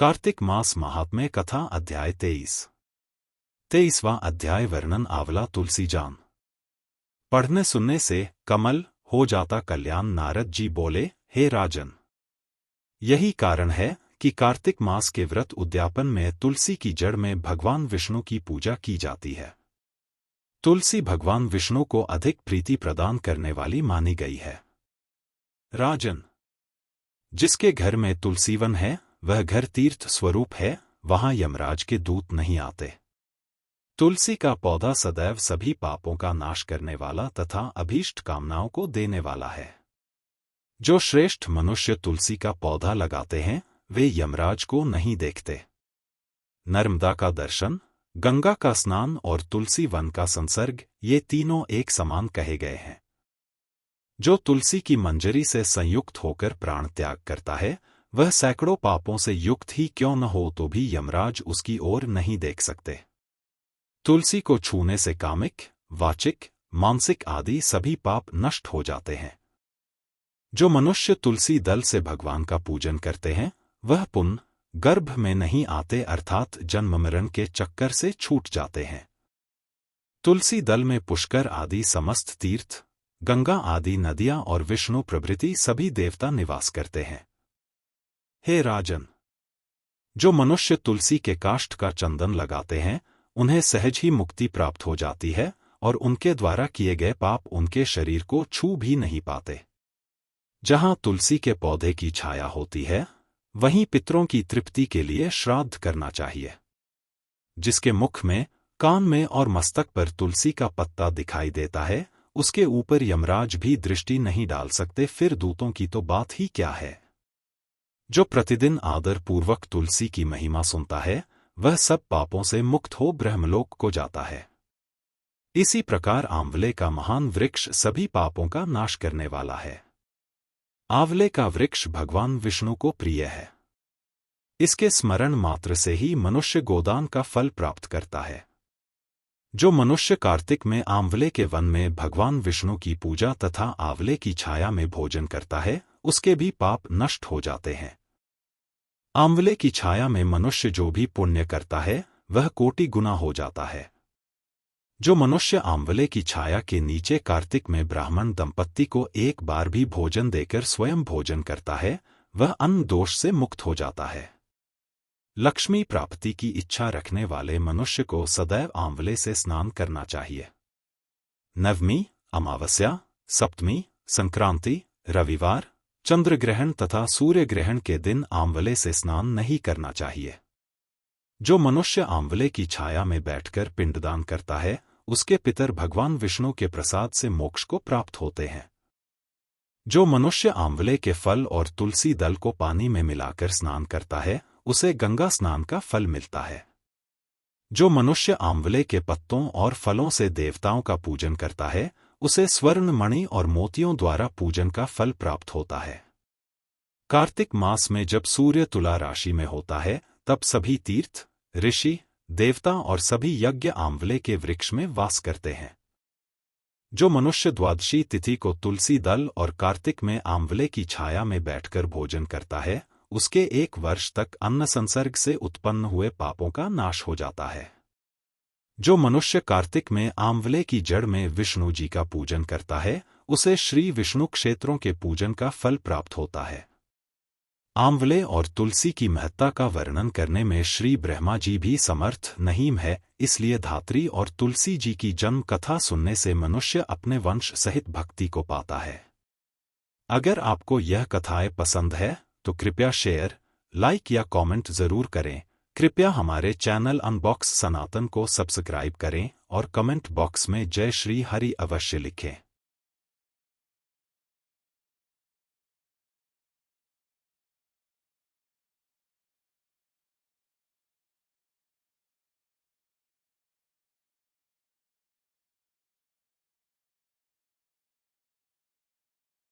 कार्तिक मास महात्म्य कथा अध्याय 23वां अध्याय वर्णन आंवला तुलसी जान। पढ़ने सुनने से कमल हो जाता कल्याण। नारद जी बोले, हे राजन, यही कारण है कि कार्तिक मास के व्रत उद्यापन में तुलसी की जड़ में भगवान विष्णु की पूजा की जाती है। तुलसी भगवान विष्णु को अधिक प्रीति प्रदान करने वाली मानी गई है। राजन, जिसके घर में तुलसीवन है वह घर तीर्थ स्वरूप है, वहां यमराज के दूत नहीं आते। तुलसी का पौधा सदैव सभी पापों का नाश करने वाला तथा अभीष्ट कामनाओं को देने वाला है। जो श्रेष्ठ मनुष्य तुलसी का पौधा लगाते हैं वे यमराज को नहीं देखते। नर्मदा का दर्शन, गंगा का स्नान और तुलसी वन का संसर्ग, ये तीनों एक समान कहे गए हैं। जो तुलसी की मंजरी से संयुक्त होकर प्राण त्याग करता है वह सैकड़ों पापों से युक्त ही क्यों न हो तो भी यमराज उसकी ओर नहीं देख सकते। तुलसी को छूने से कामिक, वाचिक, मानसिक आदि सभी पाप नष्ट हो जाते हैं। जो मनुष्य तुलसी दल से भगवान का पूजन करते हैं वह पुनः गर्भ में नहीं आते अर्थात जन्म मरण के चक्कर से छूट जाते हैं। तुलसी दल में पुष्कर आदि समस्त तीर्थ, गंगा आदि नदियां और विष्णु प्रभृति सभी देवता निवास करते हैं। हे राजन, जो मनुष्य तुलसी के काष्ठ का चंदन लगाते हैं उन्हें सहज ही मुक्ति प्राप्त हो जाती है और उनके द्वारा किए गए पाप उनके शरीर को छू भी नहीं पाते। जहां तुलसी के पौधे की छाया होती है वहीं पितरों की तृप्ति के लिए श्राद्ध करना चाहिए। जिसके मुख में, कान में और मस्तक पर तुलसी का पत्ता दिखाई देता है उसके ऊपर यमराज भी दृष्टि नहीं डाल सकते, फिर दूतों की तो बात ही क्या है। जो प्रतिदिन आदर पूर्वक तुलसी की महिमा सुनता है वह सब पापों से मुक्त हो ब्रह्मलोक को जाता है। इसी प्रकार आंवले का महान वृक्ष सभी पापों का नाश करने वाला है। आंवले का वृक्ष भगवान विष्णु को प्रिय है। इसके स्मरण मात्र से ही मनुष्य गोदान का फल प्राप्त करता है। जो मनुष्य कार्तिक में आंवले के वन में भगवान विष्णु की पूजा तथा आंवले की छाया में भोजन करता है उसके भी पाप नष्ट हो जाते हैं। आंवले की छाया में मनुष्य जो भी पुण्य करता है वह कोटि गुना हो जाता है। जो मनुष्य आंवले की छाया के नीचे कार्तिक में ब्राह्मण दंपत्ति को एक बार भी भोजन देकर स्वयं भोजन करता है वह अन्न दोष से मुक्त हो जाता है। लक्ष्मी प्राप्ति की इच्छा रखने वाले मनुष्य को सदैव आंवले से स्नान करना चाहिए। नवमी, अमावस्या, सप्तमी, संक्रांति, रविवार, चंद्र ग्रहण तथा सूर्य ग्रहण के दिन आंवले से स्नान नहीं करना चाहिए। जो मनुष्य आंवले की छाया में बैठकर पिंडदान करता है उसके पितर भगवान विष्णु के प्रसाद से मोक्ष को प्राप्त होते हैं। जो मनुष्य आंवले के फल और तुलसी दल को पानी में मिलाकर स्नान करता है उसे गंगा स्नान का फल मिलता है। जो मनुष्य आंवले के पत्तों और फलों से देवताओं का पूजन करता है उसे स्वर्ण मणि और मोतियों द्वारा पूजन का फल प्राप्त होता है। कार्तिक मास में जब सूर्य तुला राशि में होता है तब सभी तीर्थ, ऋषि, देवता और सभी यज्ञ आंवले के वृक्ष में वास करते हैं। जो मनुष्य द्वादशी तिथि को तुलसी दल और कार्तिक में आंवले की छाया में बैठकर भोजन करता है उसके 1 वर्ष तक अन्न संसर्ग से उत्पन्न हुए पापों का नाश हो जाता है। जो मनुष्य कार्तिक में आंवले की जड़ में विष्णु जी का पूजन करता है उसे श्री विष्णु क्षेत्रों के पूजन का फल प्राप्त होता है। आंवले और तुलसी की महत्ता का वर्णन करने में श्री ब्रह्मा जी भी समर्थ नहीं है, इसलिए धात्री और तुलसी जी की जन्म कथा सुनने से मनुष्य अपने वंश सहित भक्ति को पाता है। अगर आपको यह कथाएं पसंद है तो कृपया शेयर, लाइक या कमेंट जरूर करें। कृपया हमारे चैनल अनबॉक्स सनातन को सब्सक्राइब करें और कमेंट बॉक्स में जय श्री हरि अवश्य लिखें।